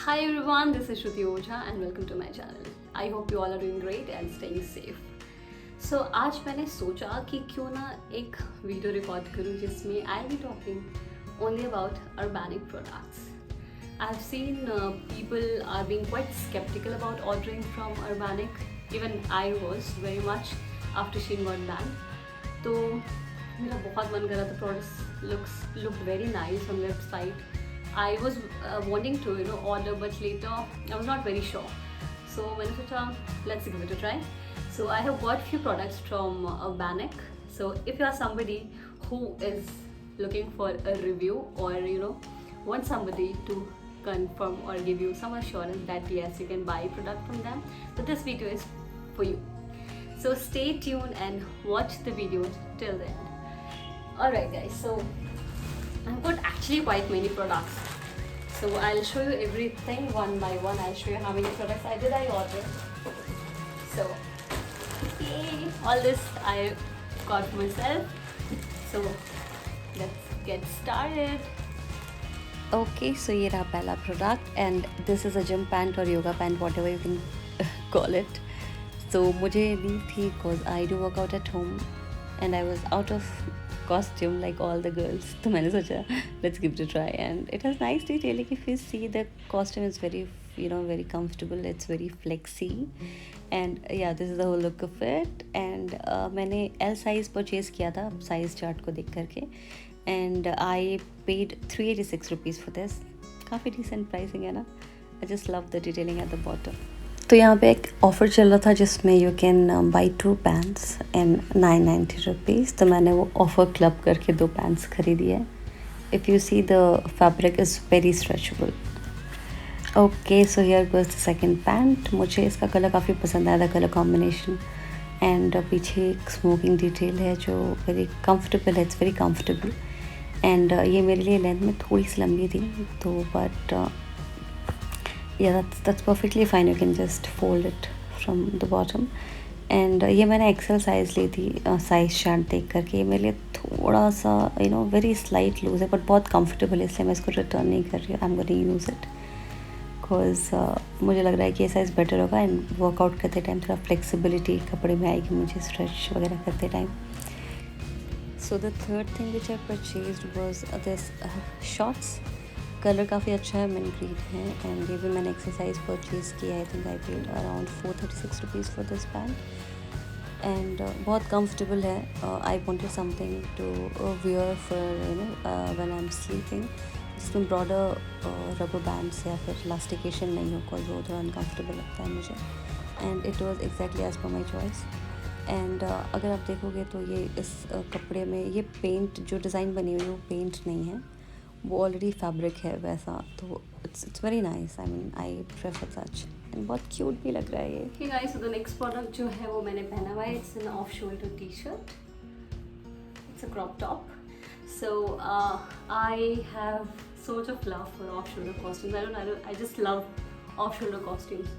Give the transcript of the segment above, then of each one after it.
Hi everyone, this is Shruti Oja and welcome to my channel. I hope you all are doing great and staying safe. So आज मैंने सोचा कि क्यों ना एक video record करूँ जिसमें I'll be talking only about organic products. I've seen people are being quite skeptical about ordering from organic. Even I was very much after Shein got banned. तो मेरा बहुत मन कर रहा था. Products looked very nice on website. I was wanting to order, but later I was not very sure. So मैंने सोचा let's give it a try. So I have bought few products from Organic. So if you are somebody who is looking for a review or want somebody to confirm or give you some assurance that yes you can buy product from them, so this video is for you. So stay tuned and watch the video till the end. Alright guys, so I've got actually quite many products. So I'll show you everything one by one. I'll show you how many products I ordered. So yay, all this I got for myself. So let's get started. Okay, so ये रहा पहला product and this is a gym pant or yoga pant, whatever you can call it. So मुझे ली थी because I do work out at home and I was out of costume like all the girls. तो मैंने सोचा let's give it a try and it has nice detailing. If you see, the costume is very very comfortable. It's very flexy and yeah, this is the whole look of it. And मैंने L size purchase किया था size chart को देख करके and I paid 386 rupees for this. काफ़ी decent pricing है ना. I just love the detailing at the bottom. तो यहाँ पे एक ऑफ़र चल रहा था जिसमें you can buy 2 pants and 990 rupees. तो मैंने वो ऑफ़र क्लब करके 2 पैंट्स खरीदी है. If you see the fabric is very stretchable. Okay, so here goes the second pant. मुझे इसका कलर काफ़ी पसंद आया था, कलर कॉम्बिनेशन. एंड पीछे एक स्मोकिंग डिटेल है जो वेरी कम्फर्टेबल है. It's very comfortable. एंड ये मेरे लिए लेंथ में थोड़ी सी लंबी थी तो but yeah, that's perfectly fine. You can just fold it from the bottom. And ये मैंने एक्सेल साइज़ ली थी साइज़ चार्ट देख करके. ये मेरे लिए थोड़ा सा वेरी स्लाइट लूज़ है बट बहुत कंफर्टेबल है, इसलिए मैं इसको रिटर्न नहीं कर रही हूँ. I am going to use it because मुझे लग रहा है कि ये साइज़ बेटर होगा एंड वर्कआउट करते टाइम थोड़ा फ्लेक्सिबिलिटी कपड़े में आएगी मुझे स्ट्रेच वगैरह करते time. So the third thing which I purchased was this shorts. Colour काफ़ी अच्छा है, मिंट ग्रीन है एंड ये भी मैंने एक्सरसाइज परचेज़ किया. I think I paid around 436 rupees for this pant and बहुत कंफर्टेबल है. I wanted something to wear for when I am sleeping जिसमें ब्रॉडर रबर बैंड्स या फिर इलास्टिकेशन नहीं हो, बिकॉज वो थोड़ा अनकम्फर्टेबल लगता है मुझे. And it was exactly as per my choice. And अगर आप देखोगे तो ये इस कपड़े में ये पेंट जो डिज़ाइन बनी हुई है वो पेंट नहीं है, वो ऑलरेडी फैब्रिक है वैसा. तो it's very nice. I mean I prefer such and बहुत क्यूट भी लग रहा है ये. Okay guys, so the next product जो है वो मैंने पहना हुआ है. It's an off shoulder T shirt. It's a crop top. So I have so much of love for off shoulder costumes. I just love off shoulder costumes.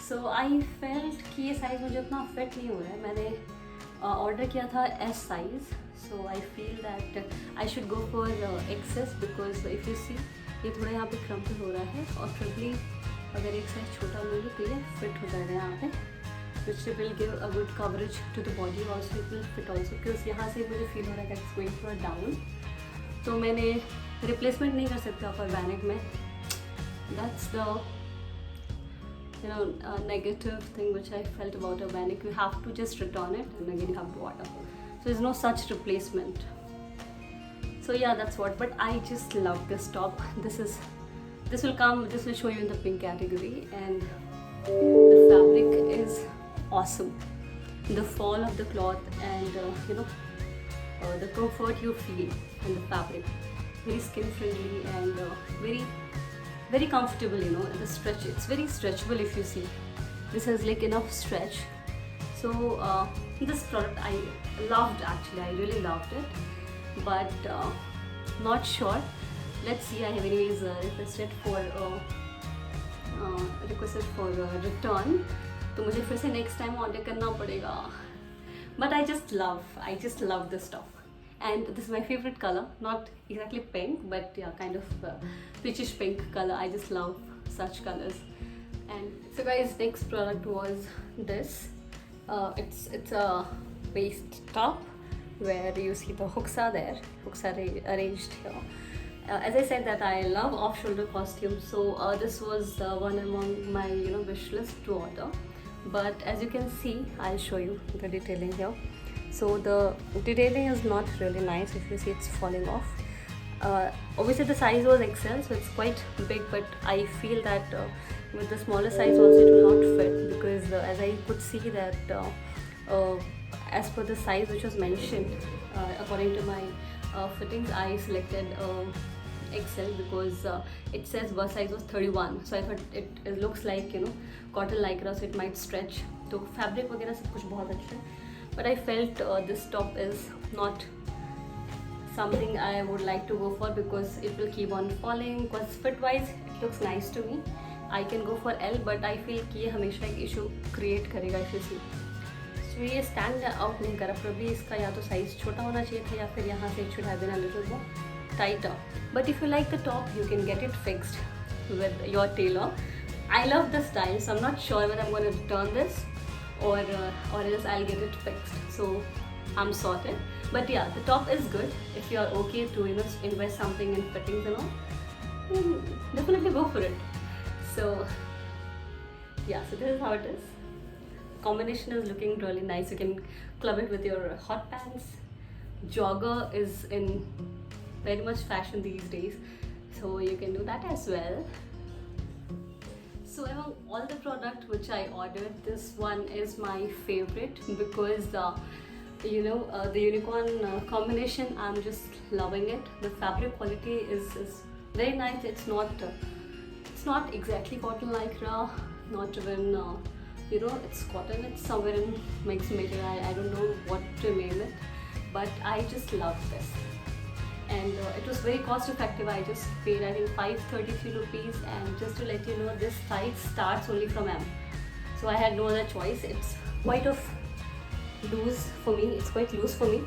So I felt कि ये size मुझे उतना fit नहीं हो रहा है. मैंने order किया था S size. So I feel that I should go for XS because if you see ये थोड़ा यहाँ पे क्रम्पल हो रहा है और probably अगर एक साइज छोटा लूँगी तो ये फिट हो जाएगा यहाँ पे, which will give a good coverage to the body. Also it will fit also because यहाँ से मुझे फील हो रहा है that it's going for a down. तो मैंने रिप्लेसमेंट नहीं कर सकता ऑर्गेनिक में. That's the negative thing which I felt about organic. You have to just return it and again you have to order. So there's no such replacement. So yeah, that's what. But I just love this top. This will show you in the pink category, and the fabric is awesome. The fall of the cloth and the comfort you feel in the fabric, very skin friendly and very very comfortable. The stretch, it's very stretchable. If you see, this has like enough stretch. So this product I loved, actually I really loved it, but not sure. Let's see. I have anyways requested for return, तो मुझे फिर से next time order करना पड़ेगा. But I just love this stuff and this is my favorite color. Not exactly pink but yeah, kind of peachish pink color. I just love such colors. And so guys, next product was this. It's a waist top where you see the hooks are there. Hooks are arranged here. As I said that I love off-shoulder costumes, so this was one among my wish list to order. But as you can see, I'll show you the detailing here. So the detailing is not really nice. If you see, it's falling off. Obviously the size was XL, so it's quite big, but I feel that with the smaller size also it will not fit, because as I could see that as per the size which was mentioned, according to my fittings, I selected XL because it says bust size was 31, so I thought it looks like cotton lycra, so it might stretch. तो fabric वगैरह सब कुछ बहुत अच्छा है, but I felt this top is not something I would like to go for because it will keep on falling. Because fit wise it looks nice to me. I can go for L, but I feel कि ये हमेशा एक issue create करेगा इसे. So ये stand out नहीं करा. Probably इसका या तो size छोटा होना चाहिए था, या फिर यहाँ से it should have been a little more tighter. But if you like the top, you can get it fixed with your tailor. I love the style, so I'm not sure whether I'm going to return this or else I'll get it fixed. So I'm sorted. But yeah, the top is good. If you are okay to invest something in fittings and all, then definitely go for it. So yeah, so this is how it is. Combination is looking really nice. You can club it with your hot pants. Jogger is in very much fashion these days, so you can do that as well. So among all the products which I ordered, this one is my favorite because the unicorn combination, I'm just loving it. The fabric quality is very nice. It's not exactly cotton lycra, not even it's cotton. It's somewhere in mixed material. I don't know what to name it, but I just love this. And it was very cost effective. I just paid I think 533 rupees, and just to let you know, this size starts only from M, so I had no other choice. It's quite loose for me. It's quite loose for me,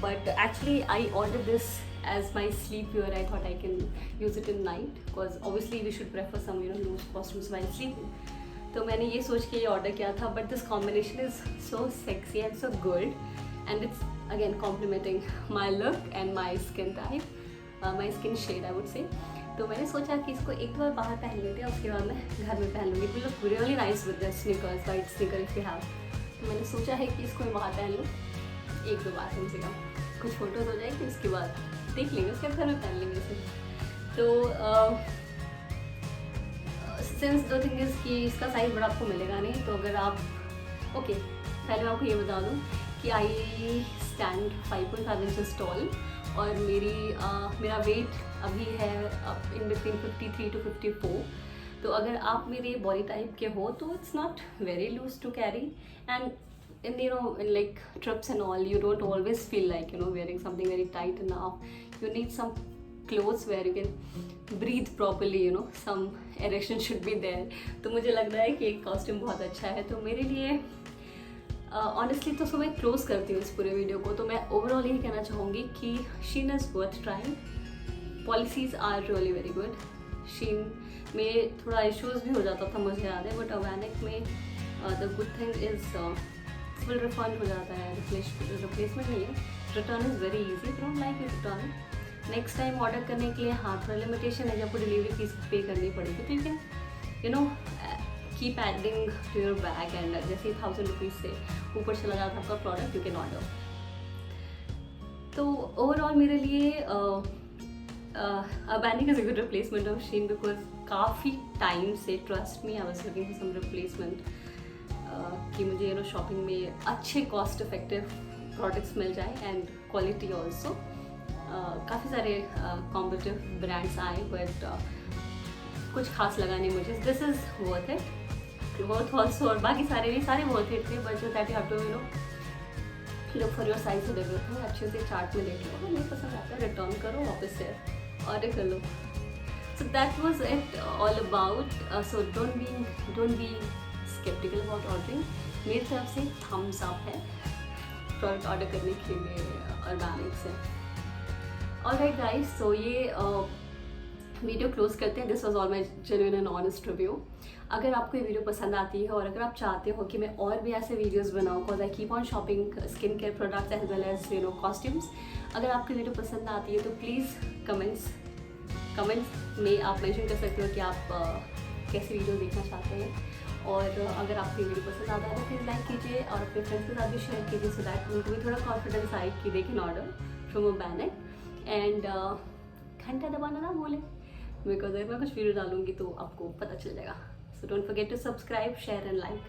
but actually I ordered this as my sleep wear. I thought I can use it in night because obviously we should prefer some loose costumes while sleeping. तो मैंने ये सोच के ये order किया था, but this combination is so sexy and so good, and it's again complimenting my look and my skin type, my skin shade I would say. तो मैंने सोचा कि इसको एक बार बाहर पहन लेते हैं, उसके बाद मैं घर में पहन लूँगी. It will look really nice with the sneakers, white sneaker if you have. तो मैंने सोचा है कि इसको मैं बाहर पहन लूँ एक दो बार कम से कम, कुछ फोटोज हो जाएगी, उसके बाद देख लेंगे, उसके बाद घर में पहन लेंगे इसे. तो सिंस द थिंग इज़ कि इसका साइज़ बड़ा आपको मिलेगा नहीं, तो अगर आप पहले मैं आपको ये बता दूँ कि आई स्टैंड 5.5 इंचेस टॉल, और मेरा वेट अभी है इन बिटवीन 53 to 54. तो अगर आप मेरे बॉडी टाइप के हो तो it's not very loose to carry, and in like trips and all, you don't always feel like wearing something very tight enough. You need some clothes where you can breathe properly, some erection should be there. तो मुझे लग रहा है कि एक costume बहुत अच्छा है. तो मेरे लिए ऑनेस्टली तो मैं क्लोज करती हूँ इस पूरे वीडियो को. तो मैं ओवरऑल यही कहना चाहूँगी कि Shein is worth trying. Policies are really very good. Shein में थोड़ा इश्यूज़ भी हो जाता था मुझे याद है, बट ऑर्गेनिक में the good thing is full refund हो जाता है. रिप्लेसमेंट नहीं है, return is very easy. Don't like it return. Next time order करने के लिए थोड़ा लिमिटेशन है, जब आपको डिलीवरी फीस पे करनी पड़ेगी, तो you can keep adding to your bag, and जैसे 1000 रुपीज़ से ऊपर चला जाता है आपका प्रोडक्ट, यू कैन ऑर्डर. तो ओवरऑल मेरे लिए Urbanic is a good replacement of Shein because काफ़ी टाइम से, trust me, I was looking for some replacement कि मुझे शॉपिंग में अच्छे कॉस्ट इफेक्टिव प्रोडक्ट्स मिल जाए एंड क्वालिटी ऑल्सो. काफ़ी सारे कॉम्पिटिटिव ब्रांड्स आए, बट कुछ खास लगा नहीं मुझे. This is worth it, worth also, और बाकी सारे वर्थ इट थे, but that you have to look for your size और एवरीथिंग. अच्छे से चार्ट में देख लो, अगर नहीं पसंद आता है रिटर्न करो, वापस से ऑर्डर कर लो. So that was it all about. So don't be skeptical about ordering. मेरी तरफ से थम्स अप है प्रोडक्ट ऑर्डर करने के लिए ऑर्गेनिक से. ऑलराइट गाइस, सो ये वीडियो क्लोज करते हैं. This was all my genuine and honest review. अगर आपको ये वीडियो पसंद आती है और अगर आप चाहते हो कि मैं और भी ऐसे वीडियोस बनाऊँ, because I keep on shopping skin care products as well as costumes. अगर आपको वीडियो पसंद आती है तो प्लीज़ कमेंट्स में आप मेंशन कर सकते हो कि आप कैसी वीडियो देखना चाहते हैं. और अगर आपको ये वीडियो पसंद आता है तो प्लीज़ लाइक कीजिए और अपने फ्रेंड्स के साथ भी शेयर कीजिए, सो दैट उनको भी थोड़ा कॉन्फिडेंस आए कि they can order from a banner. And घंटा दबाना ना भूलें, बिकॉज अगर मैं कुछ वीडियो डालूंगी तो आपको पता चल जाएगा. So don't forget to subscribe, share and like.